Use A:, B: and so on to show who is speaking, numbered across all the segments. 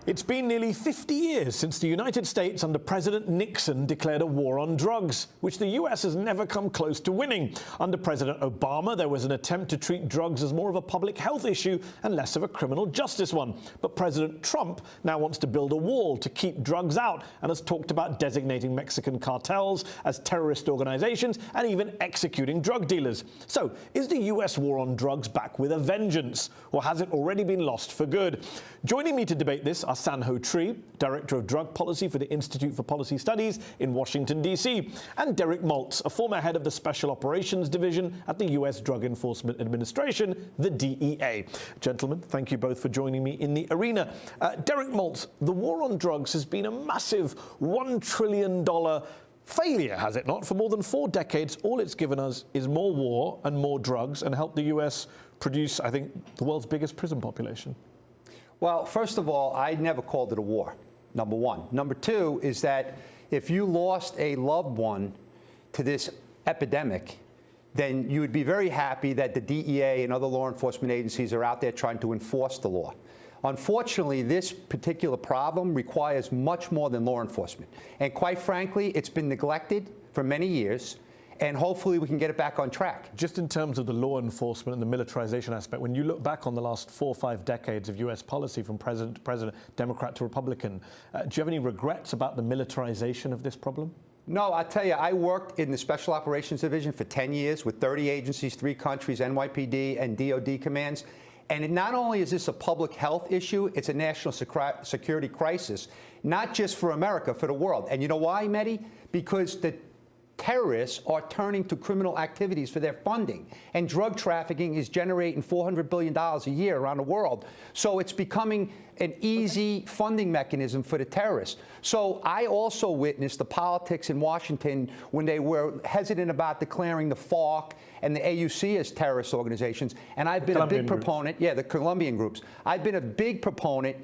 A: It's been nearly 50 years since the United States under President Nixon declared a war on drugs, which the US has never come close to winning. Under President Obama, there was an attempt to treat drugs as more of a public health issue and less of a criminal justice one. But President Trump now wants to build a wall to keep drugs out and has talked about designating Mexican cartels as terrorist organizations and even executing drug dealers. So, is the US war on drugs back with a vengeance, or has it already been lost for good? Joining me to debate this are Sanho, Director of Drug Policy for the Institute for Policy Studies in Washington, D.C., and Derek Maltz, a former head of the Special Operations Division at the U.S. Drug Enforcement Administration, the DEA. Gentlemen, thank you both for joining me in the arena. Derek Maltz, the war on drugs has been a massive $1 trillion failure, has it not? For more than 4 decades, all it's given us is more war and more drugs and helped the U.S. produce, I think, the world's biggest prison population.
B: Well, first of all, I never called it a war, number one. Number two is that if you lost a loved one to this epidemic, then you would be very happy that the DEA and other law enforcement agencies are out there trying to enforce the law. Unfortunately, this particular problem requires much more than law enforcement. And quite frankly, it's been neglected for many years. And hopefully we can get it back on track.
A: Just in terms of the law enforcement and the militarization aspect, when you look back on the last 4 or 5 decades of U.S. policy from president to president, Democrat to Republican, do you have any regrets about the militarization of this problem?
B: No, I tell you, I worked in the Special Operations Division for 10 years with 30 agencies, 3 countries, NYPD and DOD commands. And not only is this a public health issue, it's a national security crisis, not just for America, for the world. And you know why, Mehdi? Because the terrorists are turning to criminal activities for their funding, and drug trafficking is generating $400 billion a year around the world. So it's becoming an easy funding mechanism for the terrorists. So I also witnessed the politics in Washington when they were hesitant about declaring the FARC and the AUC as terrorist organizations. And I've been a big proponent, the Colombian groups. I've been a big proponent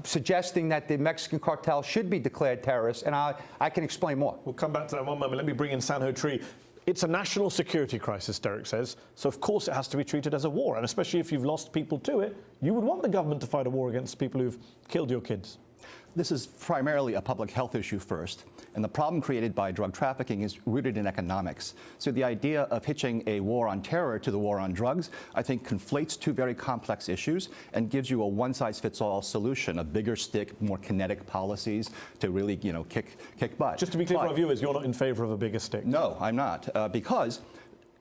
B: suggesting that the Mexican cartel should be declared terrorists, and I can explain more.
A: We'll come back to that in one moment. Let me bring in Sanho. It's a national security crisis, Derek says, so of course it has to be treated as a war, and especially if you've lost people to it, you would want the government to fight a war against people who've killed your kids.
C: This is primarily a public health issue first, and the problem created by drug trafficking is rooted in economics. So the idea of hitching a war on terror to the war on drugs, I think, conflates 2 very complex issues and gives you a one-size-fits-all solution, a bigger stick, more kinetic policies to really, kick butt.
A: Just to be clear for our viewers, you're not in favor of a bigger stick?
C: No, I'm not, because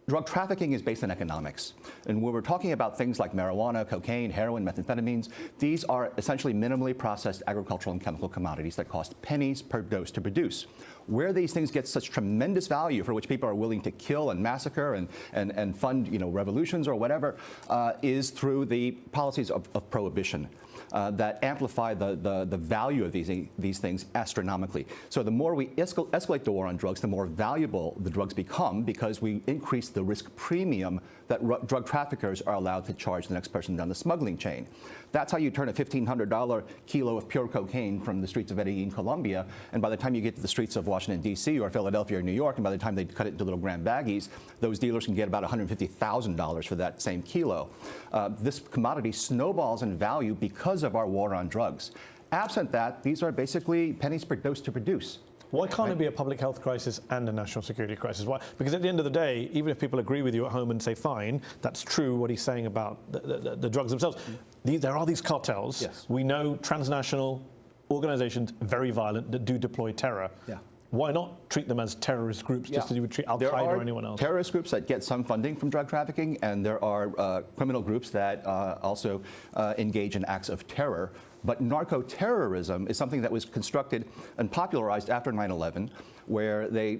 C: drug trafficking is based on economics. And when we're talking about things like marijuana, cocaine, heroin, methamphetamines, these are essentially minimally processed agricultural and chemical commodities that cost pennies per dose to produce. Where these things get such tremendous value for which people are willing to kill and massacre and fund revolutions or whatever is through the policies of prohibition. That amplify the value of these things astronomically. So the more we escalate the war on drugs, the more valuable the drugs become because we increase the risk premium that drug traffickers are allowed to charge the next person down the smuggling chain. That's how you turn a $1,500 kilo of pure cocaine from the streets of Medellin, Colombia, and by the time you get to the streets of Washington, D.C. or Philadelphia or New York, and by the time they cut it into little gram baggies, those dealers can get about $150,000 for that same kilo. This commodity snowballs in value because of our war on drugs. Absent that, these are basically pennies per dose to produce.
A: Why can't it be a public health crisis and a national security crisis? Why? Because at the end of the day, even if people agree with you at home and say, fine, that's true what he's saying about the drugs themselves, there are these cartels.
C: Yes.
A: We know transnational organizations, very violent, that do deploy terror.
C: Yeah.
A: Why not treat them as terrorist groups just as you would treat Al-Qaeda or anyone else?
C: There are terrorist groups that get some funding from drug trafficking, and there are criminal groups that also engage in acts of terror. But narco-terrorism is something that was constructed and popularized after 9/11, where the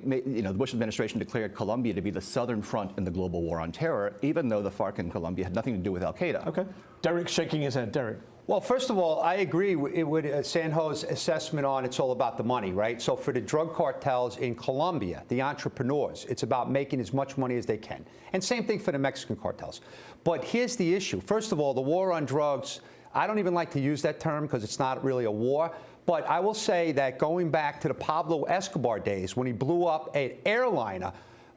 C: Bush administration declared Colombia to be the southern front in the global war on terror, even though the FARC in Colombia had nothing to do with Al-Qaeda.
A: Okay. Derek's shaking his head. Derek.
B: Well, first of all, I agree with Sanho's assessment on it's all about the money, right? So for the drug cartels in Colombia, the entrepreneurs, it's about making as much money as they can. And same thing for the Mexican cartels. But here's the issue. First of all, the war on drugs, I don't even like to use that term because it's not really a war. But I will say that going back to the Pablo Escobar days when he blew up an airliner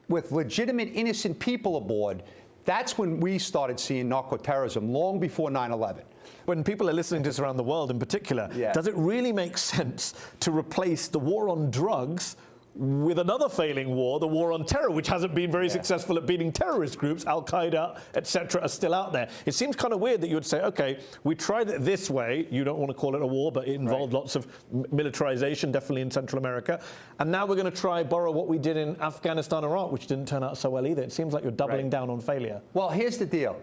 B: with legitimate innocent people aboard, That's when we started seeing narco-terrorism, long before 9/11.
A: When people are listening to this around the world in particular, does it really make sense to replace the war on drugs with another failing war, the war on terror, which hasn't been very successful at beating terrorist groups? Al-Qaeda, etc., are still out there. It seems kind of weird that you would say, okay, we tried it this way. You don't want to call it a war, but it involved lots of militarization, definitely in Central America. And now we're going to try borrow what we did in Afghanistan, Iraq, which didn't turn out so well either. It seems like you're doubling down on failure.
B: Well, here's the deal.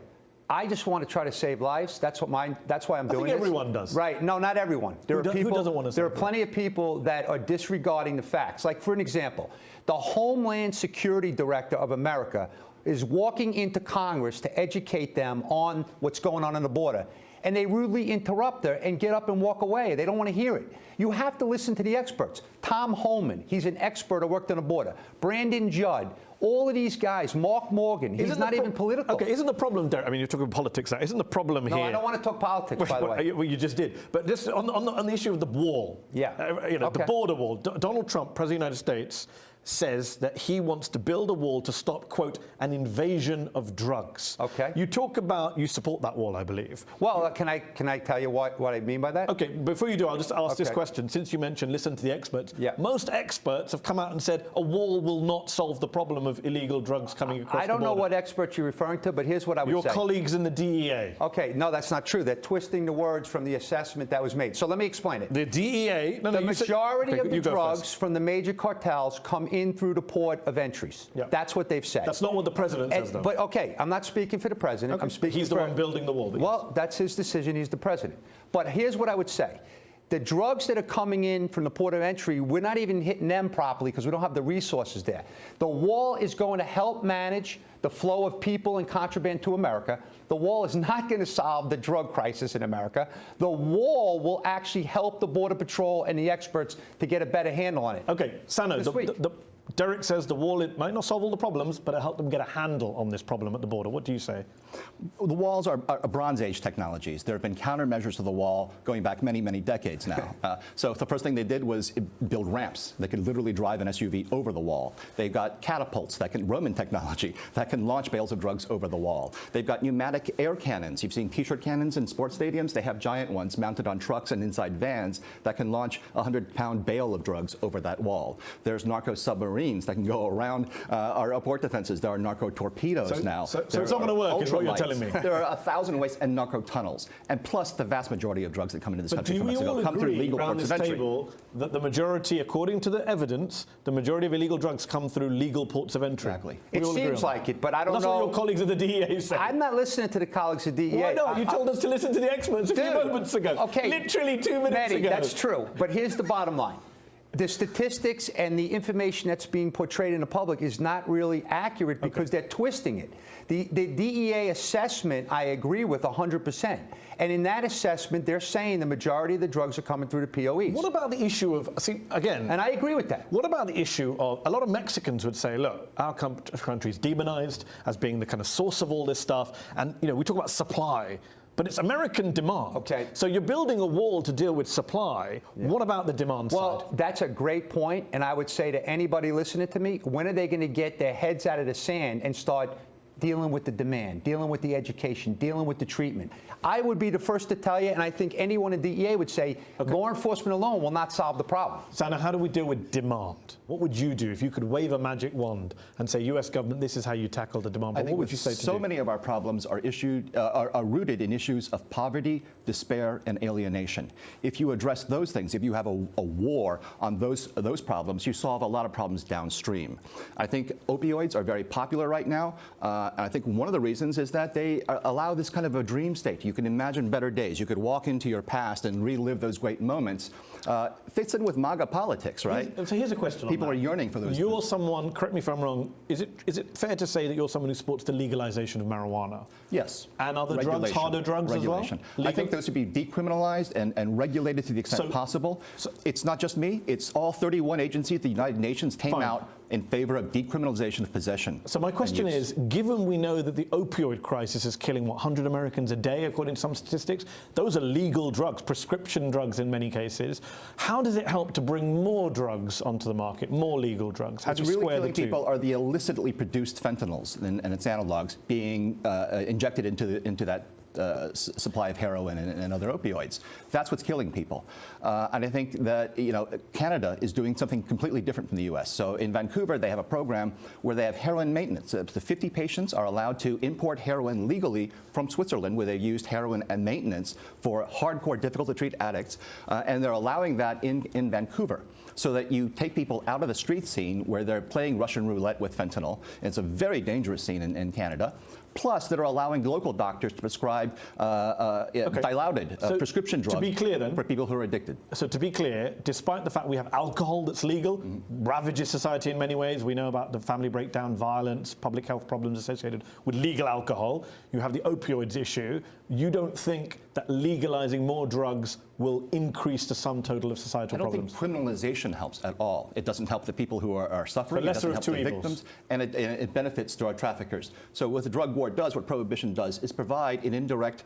B: I just want to try to save lives. That's why I'm doing this.
A: Everyone does.
B: Right. No, not everyone. There are people.
A: Who doesn't want to?
B: There are plenty of people that are disregarding the facts. Like, for an example, the Homeland Security Director of America is walking into Congress to educate them on what's going on the border. And they rudely interrupt her and get up and walk away. They don't want to hear it. You have to listen to the experts. Tom Holman, he's an expert who worked on the border. Brandon Judd, all of these guys. Mark Morgan, he's not even political.
A: Okay, isn't the problem, Derek, I mean, you're talking politics now. Isn't the problem here?
B: No, I don't want to talk politics, by the way.
A: Well, you just did. But just on the issue of the wall, the border wall, Donald Trump, President of the United States, says that he wants to build a wall to stop, quote, an invasion of drugs.
B: Okay.
A: You talk about, you support that wall, I believe.
B: Well, can I tell you what I mean by that?
A: Okay, before you do, I'll just ask this question. Since you mentioned listen to the experts, most experts have come out and said a wall will not solve the problem of illegal drugs coming across the border.
B: I don't know what experts you're referring to, but here's what I would say.
A: Your colleagues in the DEA.
B: Okay, no, that's not true. They're twisting the words from the assessment that was made. So let me explain it.
A: The DEA...
B: the majority of the drugs from the major cartels come in through the port of entries. That's what they've said.
A: That's not what the president says, though.
B: But okay, I'm not speaking for the president. I'm speaking
A: He's the one building the wall.
B: Well, that's his decision. He's the president. But here's what I would say. The drugs that are coming in from the port of entry, we're not even hitting them properly because we don't have the resources there. The wall is going to help manage the flow of people and contraband to America. The wall is not going to solve the drug crisis in America. The wall will actually help the Border Patrol and the experts to get a better handle on it.
A: Okay, Sanho, Derek says the wall, it might not solve all the problems, but it'll help them get a handle on this problem at the border. What do you say?
C: The walls are Bronze Age technologies. There have been countermeasures to the wall going back many, many decades now. So the first thing they did was build ramps that could literally drive an SUV over the wall. They've got catapults that can, Roman technology, that can launch bales of drugs over the wall. They've got pneumatic air cannons. You've seen T-shirt cannons in sports stadiums. They have giant ones mounted on trucks and inside vans that can launch a 100-pound bale of drugs over that wall. There's narco submarines that can go around our port defenses. There are narco torpedoes now.
A: So it's not going to work, is what you're telling me.
C: There are 1,000 ways, and narco tunnels. And plus, the vast majority of drugs that come into this country from Mexico come through legal ports of entry.
A: Table that the majority, according to the evidence, the majority of illegal drugs come through legal ports of entry?
C: Exactly.
B: It seems like it, but I don't know.
A: That's what your colleagues at the DEA say.
B: I'm not listening to the colleagues at the DEA.
A: Why not? You told us to listen to the experts a few moments ago.
B: Okay.
A: Literally 2 minutes ago.
B: That's true. But here's the bottom line. The statistics and the information that's being portrayed in the public is not really accurate because they're twisting it. The DEA assessment, I agree with 100%. And in that assessment, they're saying the majority of the drugs are coming through the POEs.
A: What about the issue of, again...
B: And I agree with that.
A: What about the issue of, a lot of Mexicans would say, look, our country is demonized as being the kind of source of all this stuff. And, we talk about supply. But it's American demand.
B: Okay.
A: So you're building a wall to deal with supply. Yeah. What about the demand side?
B: Well, that's a great point. And I would say to anybody listening to me, when are they going to get their heads out of the sand and start dealing with the demand, dealing with the education, dealing with the treatment? I would be the first to tell you, and I think anyone in the DEA would say, law enforcement alone will not solve the problem.
A: Sanho, how do we deal with demand? What would you do if you could wave a magic wand and say, U.S. government, this is how you tackle the demand? But what would you say to do?
C: So many of our problems are rooted in issues of poverty, despair, and alienation. If you address those things, if you have a war on those problems, you solve a lot of problems downstream. I think opioids are very popular right now. And I think one of the reasons is that they allow this kind of a dream state. You can imagine better days. You could walk into your past and relive those great moments. Fits in with MAGA politics, right?
A: So here's a question.
C: People are yearning for those.
A: You're someone, correct me if I'm wrong, is it fair to say that you're someone who supports the legalization of marijuana?
C: Yes.
A: And other drugs, harder drugs as well?
C: I think those should be decriminalized and regulated to the extent possible. It's not just me. It's all 31 agencies. The United Nations came out in favor of decriminalization of possession.
A: So my question is, given we know that the opioid crisis is killing, 100 Americans a day, according to some statistics, those are legal drugs, prescription drugs in many cases. How does it help to bring more drugs onto the market, more legal drugs? How do you
C: What's really
A: square the
C: killing
A: two?
C: people are the illicitly produced fentanyls and its analogs being injected into that supply of heroin and other opioids. That's what's killing people. And I think that, Canada is doing something completely different from the U.S. So in Vancouver, they have a program where they have heroin maintenance. Up to 50 patients are allowed to import heroin legally from Switzerland, where they used heroin and maintenance for hardcore, difficult-to-treat addicts. And they're allowing that in Vancouver, so that you take people out of the street scene where they're playing Russian roulette with fentanyl. It's a very dangerous scene in Canada. Plus, that are allowing local doctors to prescribe diluted prescription drugs
A: to be clear, then,
C: for people who are addicted.
A: So to be clear, despite the fact we have alcohol that's legal, ravages society in many ways, we know about the family breakdown, violence, public health problems associated with legal alcohol, you have the opioids issue, you don't think that legalizing more drugs will increase the sum total of societal problems?
C: I don't think criminalization helps at all. It doesn't help the people who are suffering,
A: But
C: it doesn't
A: lesser of
C: help
A: two
C: the
A: evils.
C: victims, and it benefits drug traffickers. So what the drug war does, what prohibition does, is provide an indirect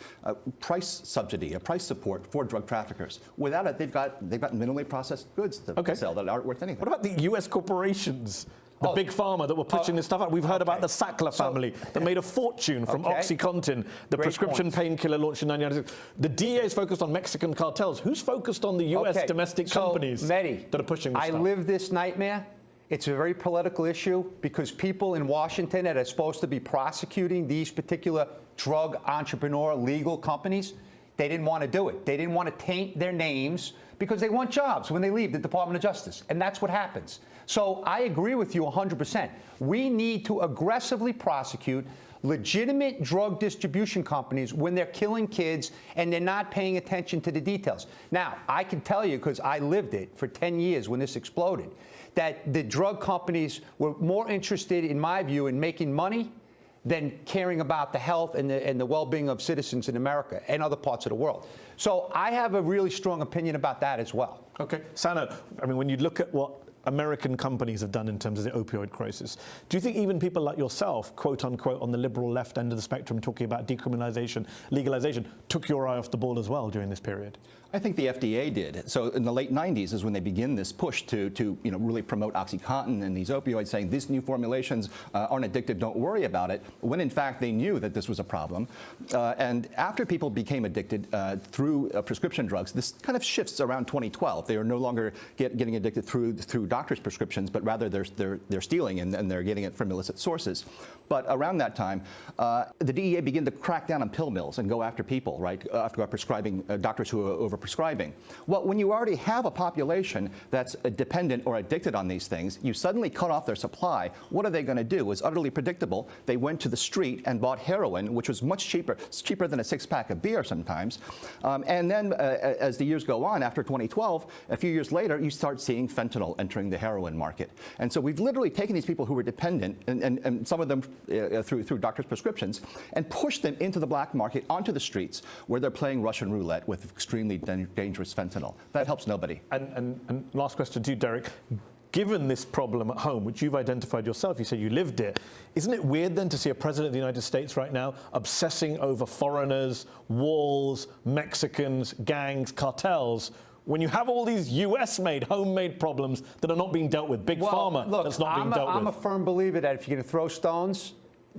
C: price subsidy, a price support for drug traffickers. Without it, they've got minimally processed goods to sell that aren't worth anything.
A: What about the US corporations? The big pharma that were pushing this stuff out. We've heard about the Sackler family that made a fortune from OxyContin, the prescription painkiller launched in 1996. The DEA is focused on Mexican cartels. Who's focused on the US domestic companies
B: Mehdi,
A: that are pushing this stuff?
B: I live this nightmare. It's a very political issue because people in Washington that are supposed to be prosecuting these particular drug entrepreneur legal companies, they didn't want to do it. They didn't want to taint their names because they want jobs when they leave the Department of Justice. And that's what happens. So I agree with you 100%. We need to aggressively prosecute legitimate drug distribution companies when they're killing kids and they're not paying attention to the details. Now, I can tell you, because I lived it for 10 years when this exploded, that the drug companies were more interested, in my view, in making money than caring about the health and the well-being of citizens in America and other parts of the world. So I have a really strong opinion about that as well.
A: Okay. Sanho, I mean, when you look at what American companies have done in terms of the opioid crisis, do you think even people like yourself, quote unquote, on the liberal left end of the spectrum talking about decriminalization, legalization, took your eye off the ball as well during this period?
C: I think the FDA did. So in the late 90s is when they begin this push to really promote OxyContin and these opioids, saying these new formulations aren't addictive, don't worry about it, when in fact they knew that this was a problem. And after people became addicted through prescription drugs, this kind of shifts around 2012. They are no longer getting addicted through doctors' prescriptions, but rather they're stealing and they're getting it from illicit sources. But around that time, the DEA began to crack down on pill mills and go after people, right, after prescribing doctors who are overprescribing. Well, when you already have a population that's dependent or addicted on these things, you suddenly cut off their supply. What are they going to do? It was utterly predictable. They went to the street and bought heroin, which was much cheaper. It's cheaper than a six-pack of beer sometimes. And then as the years go on, after 2012, a few years later, you start seeing fentanyl entering the heroin market. And so we've literally taken these people who were dependent, and some of them through doctors' prescriptions, and pushed them into the black market, onto the streets, where they're playing Russian roulette with extremely dangerous fentanyl. That helps nobody.
A: And last question to you, Derek. Given this problem at home, which you've identified yourself, you say you lived it, isn't it weird then to see a president of the United States right now obsessing over foreigners, walls, Mexicans, gangs, cartels, when you have all these US-made, homemade problems that are not being dealt with? Big Pharma that's not being dealt with.
B: I'm a firm believer that if you're going to throw stones,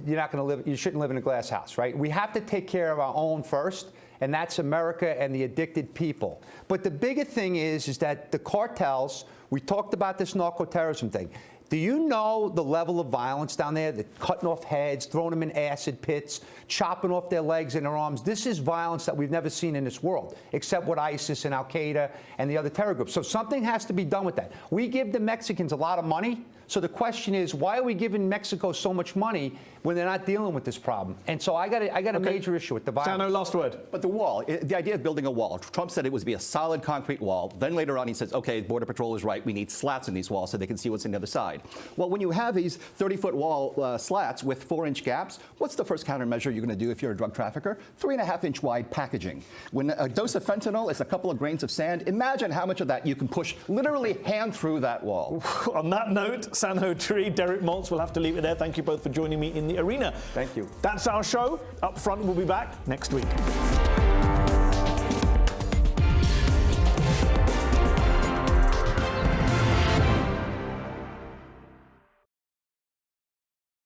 B: you're not going to live. You shouldn't live in a glass house, right? We have to take care of our own first, and that's America and the addicted people. But the bigger thing is that the cartels. We talked about this narco-terrorism thing. Do you know the level of violence down there? They're cutting off heads, throwing them in acid pits, chopping off their legs and their arms. This is violence that we've never seen in this world, except with ISIS and Al-Qaeda and the other terror groups. So something has to be done with that. We give the Mexicans a lot of money. So the question is, why are we giving Mexico so much money when they're not dealing with this problem? And so I got a major issue with the violence.
A: Sanho, last word.
C: But the wall, the idea of building a wall, Trump said it was to be a solid concrete wall. Then later on he says, okay, Border Patrol is right. We need slats in these walls so they can see what's on the other side. Well, when you have these 30-foot wall slats with 4-inch gaps, what's the first countermeasure you're going to do if you're a drug trafficker? 3.5-inch wide packaging. When a dose of fentanyl is a couple of grains of sand, imagine how much of that you can push literally hand through that wall.
A: On that note, Sanho Tree, Derek Maltz. We'll have to leave it there. Thank you both for joining me in the arena.
B: Thank you.
A: That's our show. Up Front will be back next week.